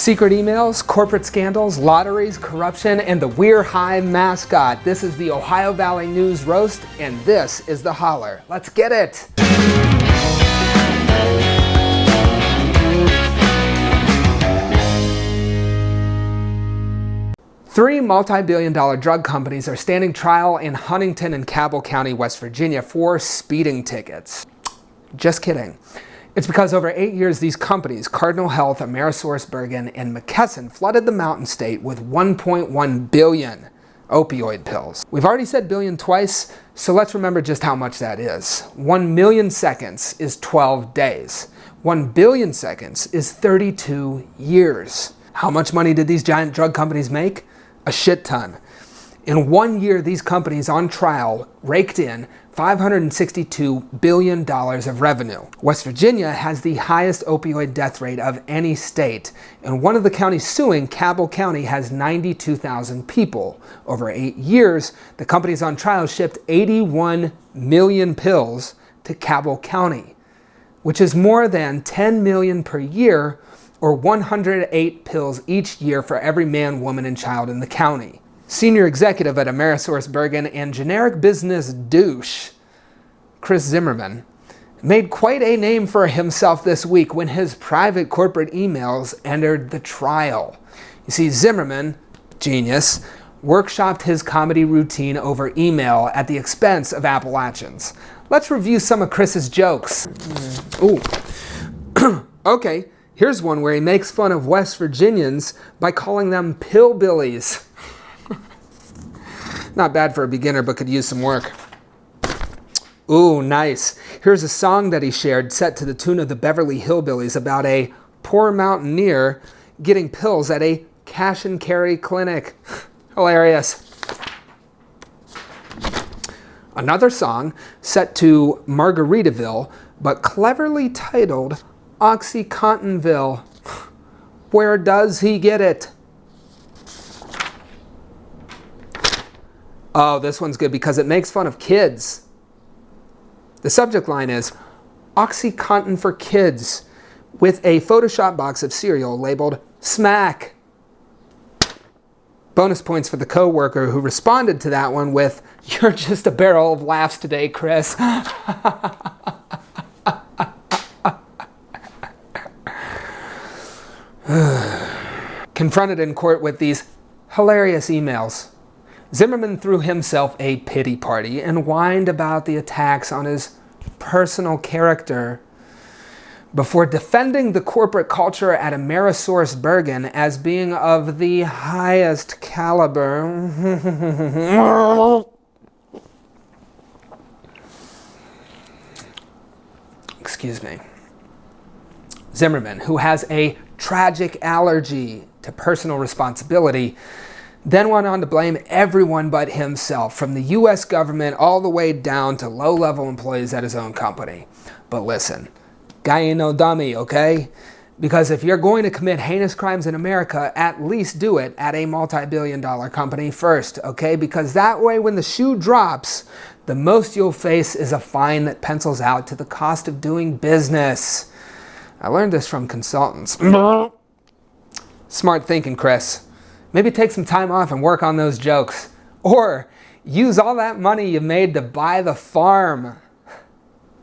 Secret emails, corporate scandals, lotteries, corruption, and the Weir High mascot. This is the Ohio Valley News Roast, and this is the Holler. Let's get it! Three multi-billion-dollar drug companies are standing trial in Huntington and Cabell County, West Virginia for speeding tickets. Just kidding. It's because over 8 years, these companies, Cardinal Health, AmerisourceBergen, and McKesson, flooded the Mountain State with 1.1 billion opioid pills. We've already said billion twice, so let's remember just how much that is. 1 million seconds is 12 days. 1 billion seconds is 32 years. How much money did these giant drug companies make? A shit ton. In 1 year, these companies on trial raked in $562 billion of revenue. West Virginia has the highest opioid death rate of any state, and one of the counties suing, Cabell County, has 92,000 people. Over 8 years, the companies on trial shipped 81 million pills to Cabell County, which is more than 10 million per year, or 108 pills each year for every man, woman, and child in the county. Senior executive at AmerisourceBergen and generic business douche, Chris Zimmerman, made quite a name for himself this week when his private corporate emails entered the trial. You see, Zimmerman, genius, workshopped his comedy routine over email at the expense of Appalachians. Let's review some of Chris's jokes. Ooh. Okay, here's one where he makes fun of West Virginians by calling them pillbillies. Not bad for a beginner, but could use some work. Ooh, nice. Here's a song that he shared set to the tune of the Beverly Hillbillies about a poor mountaineer getting pills at a cash and carry clinic. Hilarious. Another song set to Margaritaville, but cleverly titled OxyContinville. Where does he get it? Oh, this one's good because it makes fun of kids. The subject line is OxyContin for kids with a Photoshop box of cereal labeled Smack. Bonus points for the coworker who responded to that one with, "You're just a barrel of laughs today, Chris." Confronted in court with these hilarious emails, Zimmerman threw himself a pity party and whined about the attacks on his personal character before defending the corporate culture at AmerisourceBergen as being of the highest caliber. Excuse me. Zimmerman, who has a tragic allergy to personal responsibility, then went on to blame everyone but himself, from the U.S. government all the way down to low-level employees at his own company. But listen, guy ain't no dummy, okay? Because if you're going to commit heinous crimes in America, at least do it at a multi-billion-dollar company first, okay? Because that way, when the shoe drops, the most you'll face is a fine that pencils out to the cost of doing business. I learned this from consultants. Smart thinking, Chris. Maybe take some time off and work on those jokes. Or use all that money you made to buy the farm.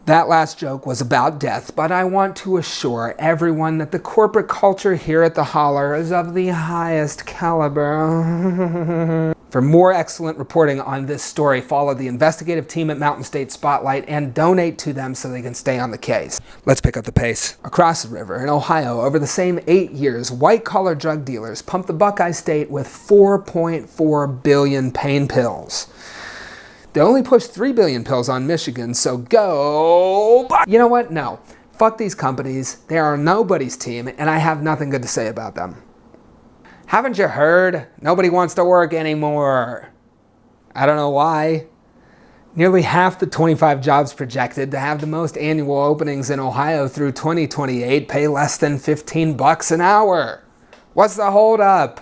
That last joke was about death, but I want to assure everyone that the corporate culture here at the Holler is of the highest caliber. For more excellent reporting on this story, follow the investigative team at Mountain State Spotlight and donate to them so they can stay on the case. Let's pick up the pace. Across the river in Ohio, over the same 8 years, white-collar drug dealers pumped the Buckeye State with 4.4 billion pain pills. They only pushed 3 billion pills on Michigan, so go... You know what? No. Fuck these companies. They are nobody's team, and I have nothing good to say about them. Haven't you heard? Nobody wants to work anymore. I don't know why. Nearly half the 25 jobs projected to have the most annual openings in Ohio through 2028 pay less than $15 an hour. What's the holdup?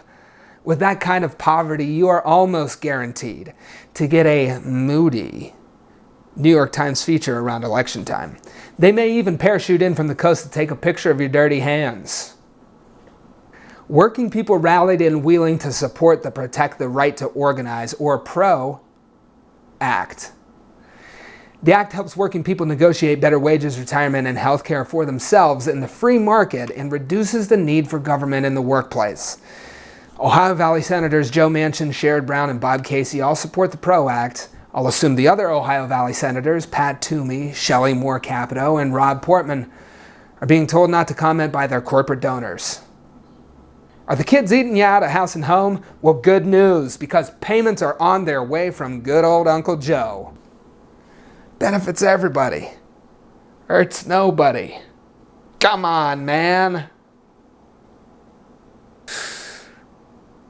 With that kind of poverty, you are almost guaranteed to get a moody New York Times feature around election time. They may even parachute in from the coast to take a picture of your dirty hands. Working people rallied in Wheeling to support the Protect the Right to Organize, or PRO, Act. The act helps working people negotiate better wages, retirement, and health care for themselves in the free market and reduces the need for government in the workplace. Ohio Valley Senators Joe Manchin, Sherrod Brown, and Bob Casey all support the PRO Act. I'll assume the other Ohio Valley Senators, Pat Toomey, Shelley Moore Capito, and Rob Portman, are being told not to comment by their corporate donors. Are the kids eating you out of house and home? Well, good news, because payments are on their way from good old Uncle Joe. Benefits everybody. Hurts nobody. Come on, man.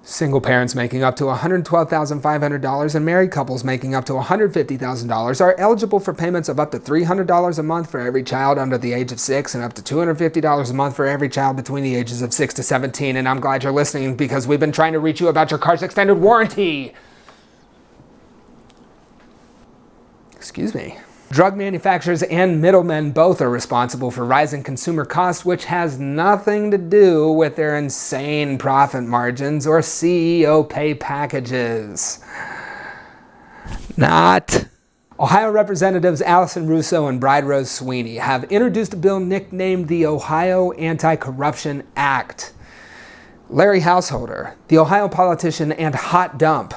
Single parents making up to $112,500 and married couples making up to $150,000 are eligible for payments of up to $300 a month for every child under the age of 6 and up to $250 a month for every child between the ages of 6 to 17. And I'm glad you're listening because we've been trying to reach you about your car's extended warranty. Excuse me. Drug manufacturers and middlemen both are responsible for rising consumer costs, which has nothing to do with their insane profit margins or CEO pay packages. Not. Ohio Representatives Allison Russo and Bride Rose Sweeney have introduced a bill nicknamed the Ohio Anti-Corruption Act. Larry Householder, the Ohio politician and hot dump,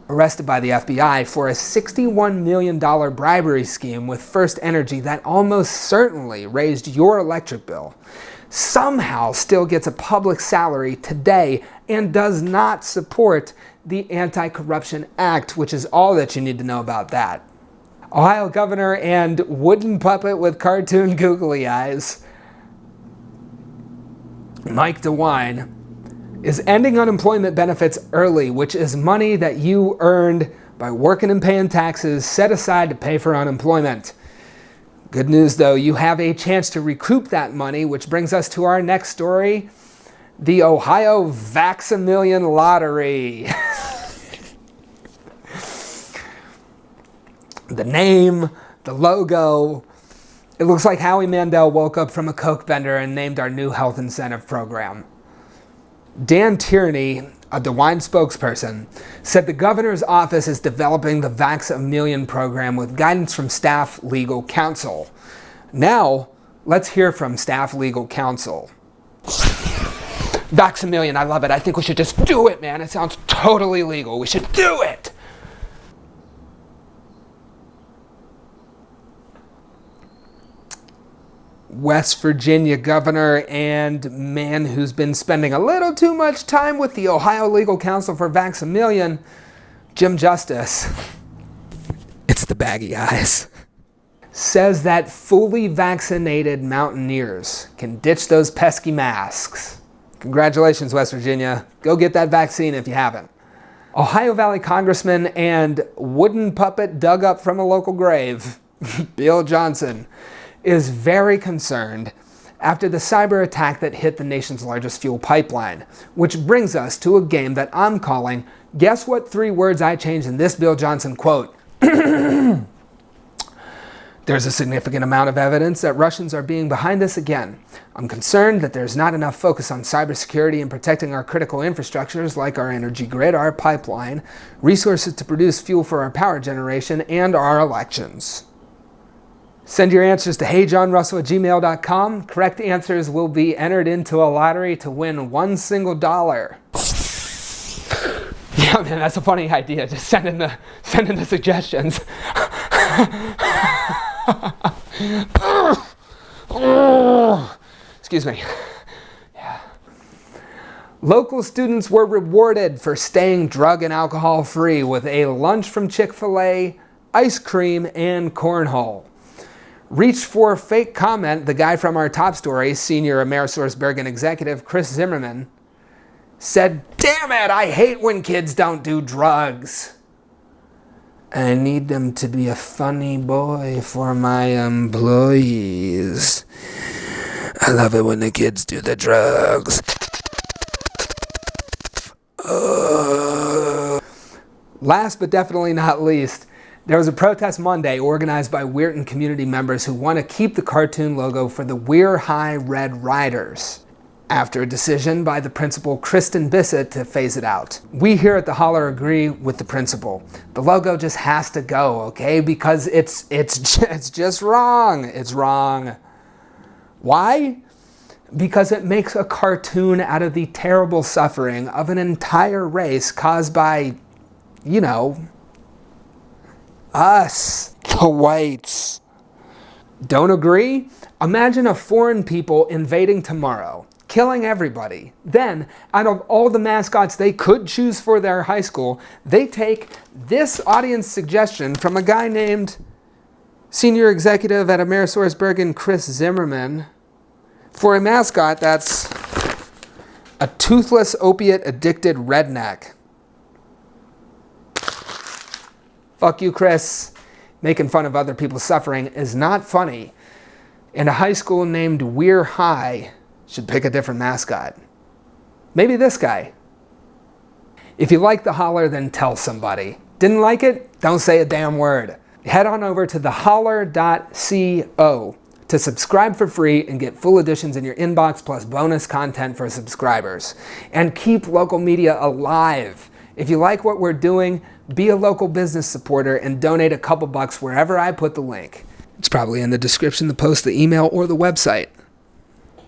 arrested by the FBI for a $61 million bribery scheme with First Energy that almost certainly raised your electric bill, somehow still gets a public salary today and does not support the Anti-Corruption Act, which is all that you need to know about that. Ohio Governor and wooden puppet with cartoon googly eyes, Mike Dewine, is ending unemployment benefits early, which is money that you earned by working and paying taxes set aside to pay for unemployment. Good news though, you have a chance to recoup that money, which brings us to our next story, the Ohio Vax-a-million Lottery. The name, the logo, it looks like Howie Mandel woke up from a Coke vendor and named our new health incentive program. Dan Tierney, a Dewine spokesperson, said the governor's office is developing the Vax-a-million program with guidance from staff legal counsel. Now, let's hear from staff legal counsel. Vax-a-million, I love it. I think we should just do it, man. It sounds totally legal. We should do it. West Virginia governor and man who's been spending a little too much time with the Ohio Legal Counsel for Vax-a-million, Jim Justice, it's the baggy eyes, says that fully vaccinated mountaineers can ditch those pesky masks. Congratulations, West Virginia. Go get that vaccine if you haven't. Ohio Valley Congressman and wooden puppet dug up from a local grave, Bill Johnson, is very concerned after the cyber attack that hit the nation's largest fuel pipeline. Which brings us to a game that I'm calling, guess what 3 words I changed in this Bill Johnson quote? There's a significant amount of evidence that Russians are being behind this again. I'm concerned that there's not enough focus on cybersecurity and protecting our critical infrastructures like our energy grid, our pipeline, resources to produce fuel for our power generation, and our elections. Send your answers to heyjohnrussell@gmail.com. Correct answers will be entered into a lottery to win $1 single. Yeah, man, that's a funny idea. Just send in the suggestions. Excuse me. Yeah. Local students were rewarded for staying drug and alcohol free with a lunch from Chick-fil-A, ice cream, and cornhole. Reached for a fake comment, the guy from our top story, senior AmerisourceBergen executive Chris Zimmerman, said, "Damn it, I hate when kids don't do drugs. I need them to be a funny boy for my employees. I love it when the kids do the drugs." Last but definitely not least, there was a protest Monday organized by Weir community members who want to keep the cartoon logo for the Weir High Red Riders. after a decision by the principal, Kristen Bissett, to phase it out. We here at the Holler agree with the principal. The logo just has to go, okay? Because it's just wrong. It's wrong. Why? Because it makes a cartoon out of the terrible suffering of an entire race caused by, you know, us, the whites. Don't agree? Imagine a foreign people invading tomorrow, killing everybody. Then, out of all the mascots they could choose for their high school, they take this audience suggestion from a guy named senior executive at AmerisourceBergen, Chris Zimmerman, for a mascot that's a toothless, opiate-addicted redneck. Fuck you, Chris. Making fun of other people's suffering is not funny. And a high school named Weir High should pick a different mascot. Maybe this guy. If you like the Holler, then tell somebody. Didn't like it? Don't say a damn word. Head on over to theholler.co to subscribe for free and get full editions in your inbox plus bonus content for subscribers. And keep local media alive. If you like what we're doing, be a local business supporter and donate a couple bucks wherever I put the link. It's probably in the description, the post, the email, or the website.